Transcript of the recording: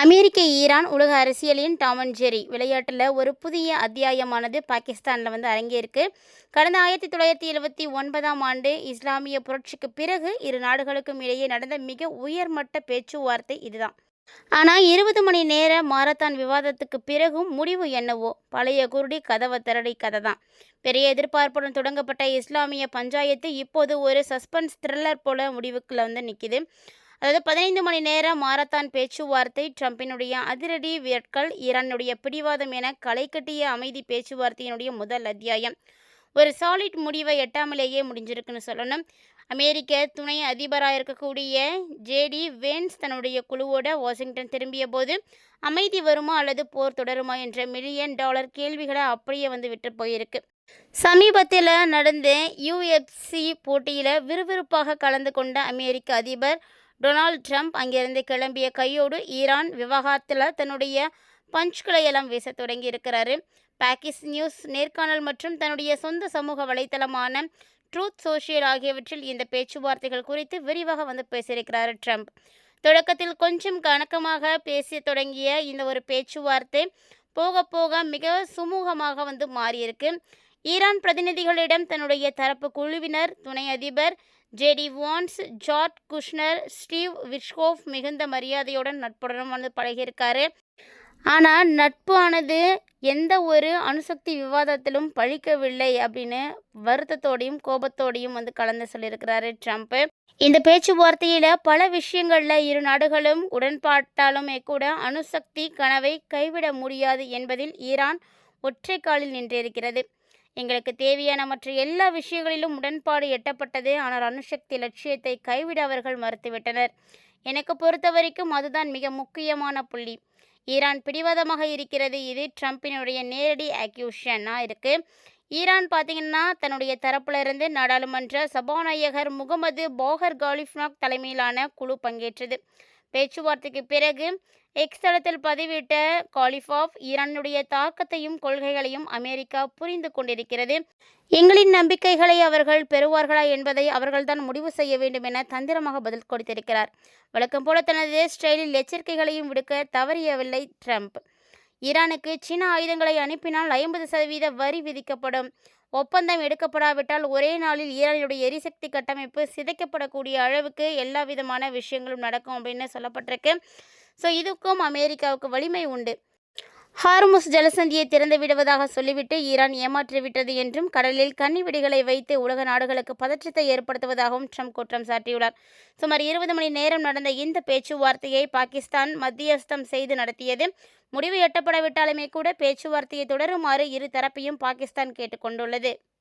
அமெரிக்க Iran உலக அரசியலின் Tom and Jerry விளையாட்டில் ஒரு புதிய அத்தியாயமானது பாகிஸ்தானில் அரங்கேறிருக்கு. கடந்த 1979ஆம் ஆண்டு இஸ்லாமிய புரட்சிக்கு பிறகு இரு நாடுகளுக்கும் இடையே நடந்த மிக உயர்மட்ட பேச்சுவார்த்தை இதுதான். ஆனால் 20 மணி நேர மாரத்தான் விவாதத்துக்கு பிறகும் முடிவு என்னவோ பழைய குருடி கதவை திரடி கதை தான். பெரிய எதிர்பார்ப்புடன் தொடங்கப்பட்ட இஸ்லாமிய பஞ்சாயத்து இப்போது ஒரு சஸ்பென்ஸ் த்ரில்லர் போல முடிவுக்குள்ள நிற்கிது. அதாவது 15 மணி நேர மாரத்தான் பேச்சுவார்த்தை, ட்ரம்பினுடைய அதிரடி விரட்கள், ஈரானுடைய பிடிவாதம் என களை கட்டிய அமைதி பேச்சுவார்த்தையினுடைய முதல் அத்தியாயம் ஒரு சாலிட் முடிவை எட்டாமலேயே முடிஞ்சிருக்குன்னு சொல்லணும். அமெரிக்க துணை அதிபராக இருக்கக்கூடிய ஜேடி வேன்ஸ் தன்னுடைய குழுவோட வாஷிங்டன் திரும்பிய போது அமைதி வருமா அல்லது போர் தொடருமா என்ற $1 மில்லியன் கேள்விகளை அப்படியே விட்டு போயிருக்கு. சமீபத்தில் நடந்த UFC போட்டியில் விறுவிறுப்பாக கலந்து கொண்ட அமெரிக்க அதிபர் டொனால்ட் ட்ரம்ப் அங்கிருந்து கிளம்பிய கையோடு ஈரான் விவகாரத்தில் தன்னுடைய பஞ்சுகளை எல்லாம் வீச தொடங்கி இருக்கிறாரு. பாகிஸ் நியூஸ் நேர்காணல் மற்றும் தன்னுடைய சொந்த சமூக வலைத்தளமான ட்ரூத் சோஷியல் ஆகியவற்றில் இந்த பேச்சுவார்த்தைகள் குறித்து விரிவாக பேசியிருக்கிறார் ட்ரம்ப். தொடக்கத்தில் கொஞ்சம் கணக்கமாக பேச தொடங்கிய இந்த ஒரு பேச்சுவார்த்தை போக போக மிக சுமூகமாக மாறியிருக்கு. ஈரான் பிரதிநிதிகளிடம் தன்னுடைய தரப்பு குழுவினர், துணை அதிபர் JD Vance, Jared Kushner, Steve Witkoff மிகுந்த மரியாதையுடன் நட்புடன் பழகியிருக்காரு. ஆனால் நட்பு ஆனது எந்த ஒரு அணுசக்தி விவாதத்திலும் பழிக்கவில்லை அப்படின்னு வருத்தத்தோடையும் கோபத்தோடையும் கலந்து சொல்லியிருக்கிறாரு ட்ரம்ப். இந்த பேச்சுவார்த்தையில் பல விஷயங்களில் இரு நாடுகளும் உடன்பாட்டாலுமே கூட அணுசக்தி கனவை கைவிட முடியாது என்பதில் ஈரான் ஒற்றை காலில் நின்றிருக்கிறது. எங்களுக்கு தேவையான மற்ற எல்லா விஷயங்களிலும் உடன்பாடு எட்டப்பட்டது. ஆனால் அணுசக்தி லட்சியத்தை கைவிட அவர்கள் மறுத்துவிட்டனர். எனக்கு பொறுத்த வரைக்கும் அதுதான் மிக முக்கியமான புள்ளி. ஈரான் பிடிவாதமாக இருக்கிறது. இது ட்ரம்பினுடைய நேரடி அக்யூஷனாக இருக்குது. ஈரான் பார்த்திங்கன்னா தன்னுடைய தரப்புல இருந்து நாடாளுமன்ற சபாநாயகர் முகமது பாகர் காலிஃப்னாக் தலைமையிலான குழு பங்கேற்றது. பேச்சுவார்த்தைக்கு பிறகு எக்ஸ் தளத்தில் பதிவிட்ட காலிஃபாப், ஈரானுடைய தாக்கத்தையும் கொள்கைகளையும் அமெரிக்கா புரிந்து கொண்டிருக்கிறது. எங்களின் நம்பிக்கைகளை அவர்கள் பெறுவார்களா என்பதை அவர்கள்தான் முடிவு செய்ய வேண்டும் என தந்திரமாக பதில் கொடுத்திருக்கிறார். வழக்கம் போல தனது ஸ்டைலில் எச்சரிக்கைகளையும் விடுக்க தவறியவில்லை ட்ரம்ப். ஈரானுக்கு சீன ஆயுதங்களை அனுப்பினால் 50% வரி விதிக்கப்படும். ஒப்பந்தம் எடுக்கப்படாவிட்டால் ஒரே நாளில் ஈரானுடைய எரிசக்தி கட்டமைப்பு சிதைக்கப்படக்கூடிய அளவுக்கு எல்லா விதமான விஷயங்களும் நடக்கும் அப்படின்னு சொல்லப்பட்டிருக்கு. ஸோ இதுக்கும் அமெரிக்காவுக்கு வலிமை உண்டு. ஹார்முஸ் ஜலசந்தியை திறந்து விடுவதாக சொல்லிவிட்டு ஈரான் ஏமாற்றிவிட்டது என்றும் கடலில் கன்னிவெடிகளை வைத்து உலக நாடுகளுக்கு பதற்றத்தை ஏற்படுத்துவதாகவும் ட்ரம்ப் குற்றம் சாட்டியுள்ளார். சுமார் 20 மணி நேரம் நடந்த இந்த பேச்சுவார்த்தையை பாகிஸ்தான் மத்தியஸ்தம் செய்து நடத்தியது. முடிவு எட்டப்படவிட்டாலுமே கூட பேச்சுவார்த்தையை தொடருமாறு இரு தரப்பையும் பாகிஸ்தான் கேட்டுக்கொண்டுள்ளது.